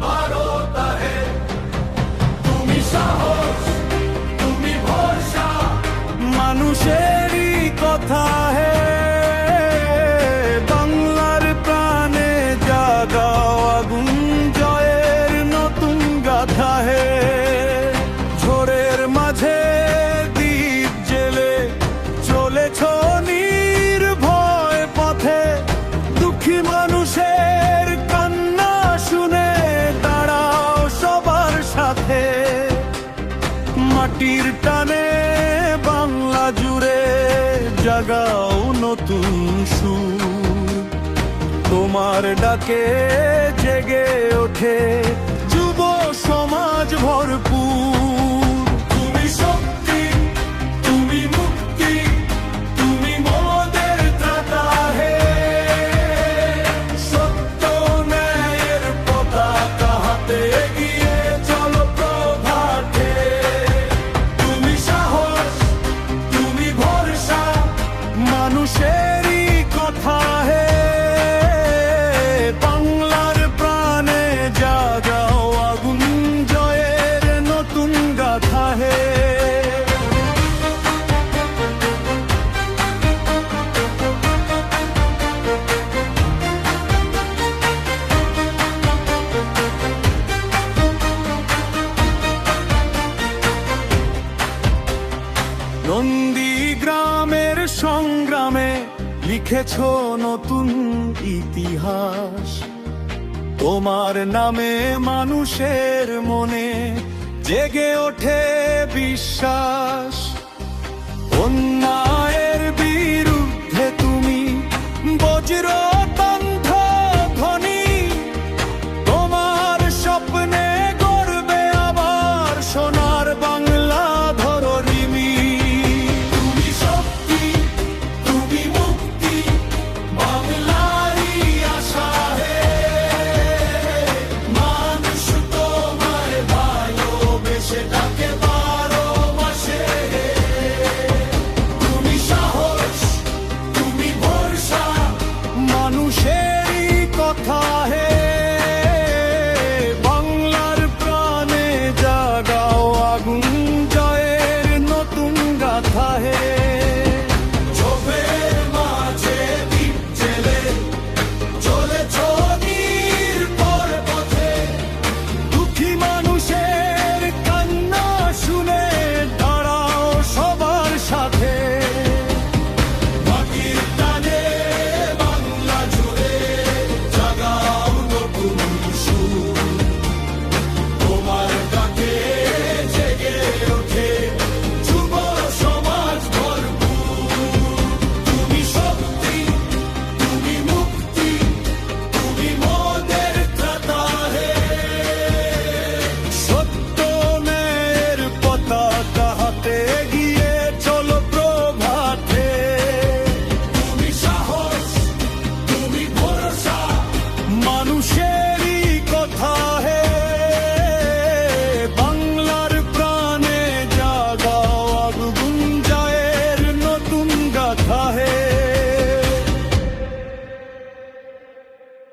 বারোটা হে, তুমি সাহস, তুমি ভরসা, মানুষেরই কথা হে, বাংলার প্রাণে জাগাও আগুন, জয়ের নতুন গাথা হে। ঝড়ের মাঝে দ্বীপ জেলে চলেছ নির্ভয় পথে, দুঃখী মানুষের কান্না শুনে দাঁড়াও সবার সাথে। মাটির টানে বাংলা জুড়ে জাগাও নতুন সুর, তোমার ডাকে জেগে ওঠে যুব সমাজ ভরপুর। তুমি শক্তি, তুমি মুক্তি, তুমি মোদের ত্রাতা হে, সত্য ন্যায়ের পতাকা হাতে এগিয়ে চলো প্রভাতে। তুমি সাহস, তুমি ভরসা, মানুষেরই কথা হে, বাংলার প্রাণে জাগাও আগুন, জয়ের নতুন গাথা হে। নন্দীগ্রামের সংগ্রামে লিখেছ নতুন ইতিহাস, তোমার নামে মানুষের মনে জেগে ওঠে বিশ্বাস। অন্যায়ের বিরুদ্ধে তুমি বজ্রকণ্ঠ ধ্বনি, তোমার স্বপ্নে গড়বে আবার সোনার বাংলা ধরণী। তুমি শক্তি, তুমি মুক্তি, বাংলারই আশা হে, মানুষ তোমায় ভালোবেসে ডাকে বারো মাসে। তুমি সাহস, তুমি ভরসা, মানুষেরই কথা হে, বাংলার প্রাণে জাগাও আগুন, জয়ের নতুন গাথা হে। ঝোপের মাঝে দ্বীপ জেলে চলেছ নির্ভয় পথে, দুঃখী মানুষের কান্না শুনে দাঁড়াও সবার সাথে। মাটির টানে বাংলা জুড়ে জাগাও নতুন সুর, তোমার ডাকে জেগে ওঠে যুব সমাজ ভরপুর। তুমি শক্তি, তুমি মুক্তি, তুমি মোদের ত্রাতা হে, সত্য ন্যায়ের পতাকা হাতে এগিয়ে চলো প্রভাতে। তুমি সাহস, তুমি ভরসা, মানুষের